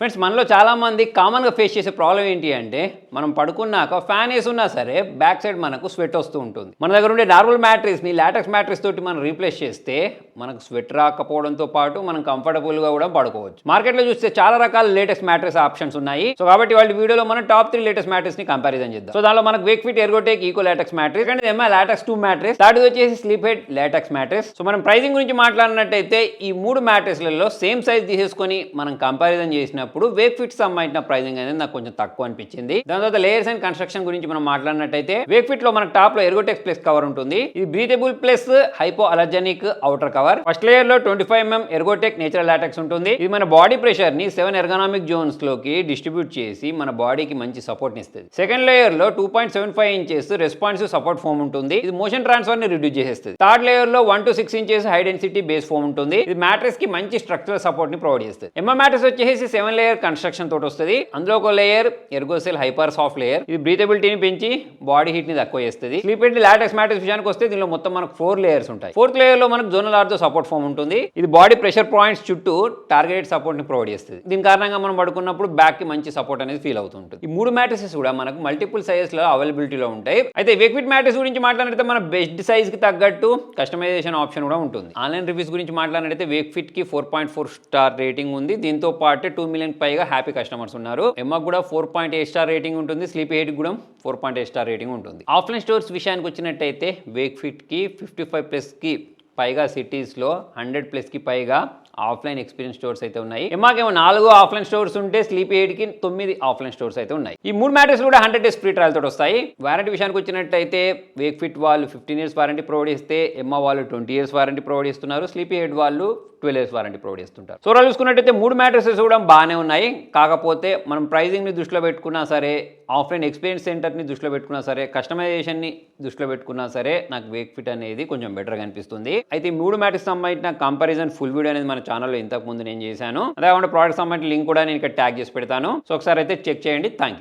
Friends మనలో చాలా మంది కామన్గా ఫేస్ చేసే ప్రాబ్లం ఏంటి అంటే మనం పడుకున్నాక ఫ్యాన్ వేసున్నా సరే బ్యాక్ సైడ్ మనకు స్వెట్ వస్తూ ఉంటుంది. మన దగ్గర ఉండే నార్మల్ మ్యాట్రిక్స్ని లాటెక్స్ మ్యాట్రిక్స్ తోటి మనం రీప్లేస్ చేస్తే మనకు స్వెట్ రాకపోవడంతో పాటు మనం కంఫర్టబుల్గా కూడా పడుకోవచ్చు. మార్కెట్లో చూస్తే చాలా రకాల లేటెస్ట్ మ్యాట్రిక్స్ ఆప్షన్స్ ఉన్నాయి. సో కాబట్టి వాళ్ళ వీడియోలో మనం టాప్ 3 లేటెస్ట్ మ్యాట్రిక్స్ ని కంపారిజన్ చేద్దాం. సో దానిలో మనకు Wakefit Ergotech eco latex mattress and MI latex 2 mattress, third వచ్చేసి Sleep Head latex mattress. So మనం ప్రైసింగ్ గురించి మాట్లాడినట్టయితే ఈ 3 మ్యాట్రిక్స్లలో సేమ్ సైజ్ తీసేసుకొని మనం కంపారిజన్ చేసినప్పుడు వేక్ఫిట్ సంబంధించిన ప్రైజింగ్ అనేది నాకు కొంచెం తక్కువ అనిపించింది. దాని తర్వాత లేయర్స్ అండ్ కన్స్ట్రక్షన్ గురించి మనం మాట్లాడినట్టయితే వేక్ఫిట్ లో మనకు టాప్ లో ఎర్గోటెక్స్ ప్లస్ కవర్ ఉంటుంది. ఇది breathable plus hypoallergenic outer cover. First layer లో 25 mm ఎర్గోటెక్ నేచురల్ లాటెక్స్ ఉంటుంది. ఇది మన బాడీ ప్రెషర్ ని 7 ఎర్గనామిక్ జోన్స్ లోకి డిస్ట్రిబ్యూట్ చేసి మన బాడీకి మంచి సపోర్ట్ ని ఇస్తుంది. సెకండ్ లేయర్ లో 2.75 ఇంచెస్ రెస్పాన్సివ్ సపోర్ట్ ఫోమ్ ఉంటుంది. ఇది మోషన్ ట్రాన్స్ఫర్ ని రిడ్యూస్ చేసేస్తుంది. థర్డ్ లేయర్ లో 1 to 6 inches high density base foam ఉంటుంది. ఇది మ్యాట్రెస్ కి మంచి స్ట్రక్చరల్ సపోర్ట్ ని ప్రొవైడ్ చేస్తుంది. ఎంఐ మ్యాట్రెస్ వచ్చేసి 7 లేయర్ కన్స్ట్రక్షన్ తోటి వస్తుంది. అందులో ఒక లేయర్ ఎర్గోసెల్ హైపర్ సాఫ్ట్ లేయర్. ఇది బ్రీతబిలిటీని పెంచి బాడీ హీట్ ని తక్కువ చేస్తుంది. స్లీప్ హెడ్ లాటెక్స్ మ్యాట్రెస్ విషయానికి వస్తే దీనిలో మొత్తం మనకు 4 లేయర్స్ ఉంటాయి. ఫోర్త్ లేయర్ లో మనకు జోనల్ ఆర్థో సపోర్ట్ ఫోమ్ ఉంటుంది. ఇది బాడీ ప్రెషర్ పాయింట్స్ చుట్టూ టార్గెటెడ్ సపోర్ట్ ని ప్రొవైడ్ చేస్తుంది. దీని కారణంగా మనం పడుకున్నప్పుడు బ్యాక్ కి మంచి సపోర్ట్ అనేది ఫీల్ అవుతుంటుంది. ఈ 3 మ్యాట్రెసెస్ కూడా మనకు మల్టిపుల్ సైజెస్ లో అవైలబిలిటీలో ఉంటాయి. అయితే వేక్ఫిట్ మ్యాట్రెస్ గురించి మాట్లాడితే మన బెస్ట్ సైజ్ కి తగ్గట్టు కస్టమైజేషన్ ఆప్షన్ కూడా ఉంటుంది. ఆన్లైన్ రివ్యూస్ గురించి మాట్లాడితే వేక్ఫిట్ కి 4.4 స్టార్ రేటింగ్ ఉంది. దీంతో పాటు 2 million పైగా హ్యాపీ కస్టమర్స్ ఉన్నారు. ఎమ్మాకు కూడా 4.8 స్టార్ రేటింగ్ ఉంటుంది. స్లీప్ హెడ్ కూడా 4.8 స్టార్ రేటింగ్ ఉంటుంది. ఆఫ్లైన్ స్టోర్స్ విషయానికి వచ్చినట్టయితే వేక్ఫిట్ కి 55+ కి పైగా సిటీస్లో 100+ కి పైగా ఆఫ్లైన్ ఎక్స్పీరియన్స్ స్టోర్స్ అయితే ఉన్నాయి. ఎమ్మాకేమో 4 ఆఫ్లైన్ స్టోర్స్ ఉంటే స్లీప్ ఎయిడ్ కి 9 ఆఫ్లైన్ స్టోర్స్ అయితే ఉన్నాయి. ఈ 3 మ్యాట్రెస్ కూడా 100 days ఫ్రీ ట్రయల్ తోటి వస్తాయి. వారంటీ విషయానికి వచ్చినట్టయితే వేక్ఫిట్ వాళ్ళు 15 years వారంటీ ప్రొవైడ్ చేస్తే ఎమ్మా వాళ్ళు 20 years వారంటీ ప్రొవైడ్ చేస్తున్నారు. స్లీప్ ఎయిడ్ వాళ్ళు 12 years వారంటీ ప్రొవైడ్ చేస్తుంటారు. సో చూసుకున్నట్టయితే 3 మ్యాట్రెసెస్ కూడా బాగానే ఉన్నాయి. కాకపోతే మనం ప్రైజింగ్ ని దృష్టిలో పెట్టుకున్నా సరే, ఆఫ్లైన్ ఎక్స్పీరియన్స్ సెంటర్ ని దృష్టిలో పెట్టుకున్నా సరే, కస్టమైజేషన్ ని దృష్టిలో పెట్టుకున్నా సరే నాకు వేక్ఫిట్ అనేది కొంచెం బెటర్గా అనిపిస్తుంది. అయితే ఈ 3 మ్యాట్రెస్ సంబంధించిన కంపారిజన్ ఫుల్ వీడియో అనేది మన ఛానల్లో ఇంతకు ముందు నేను చేశాను. అదే ప్రోడక్ట్ సంబంధించిన లింక్ కూడా నేను ఇక్కడ ట్యాగ్ చేసి పెడతాను. సో ఒకసారి అయితే చెక్ చేయండి. Thank you.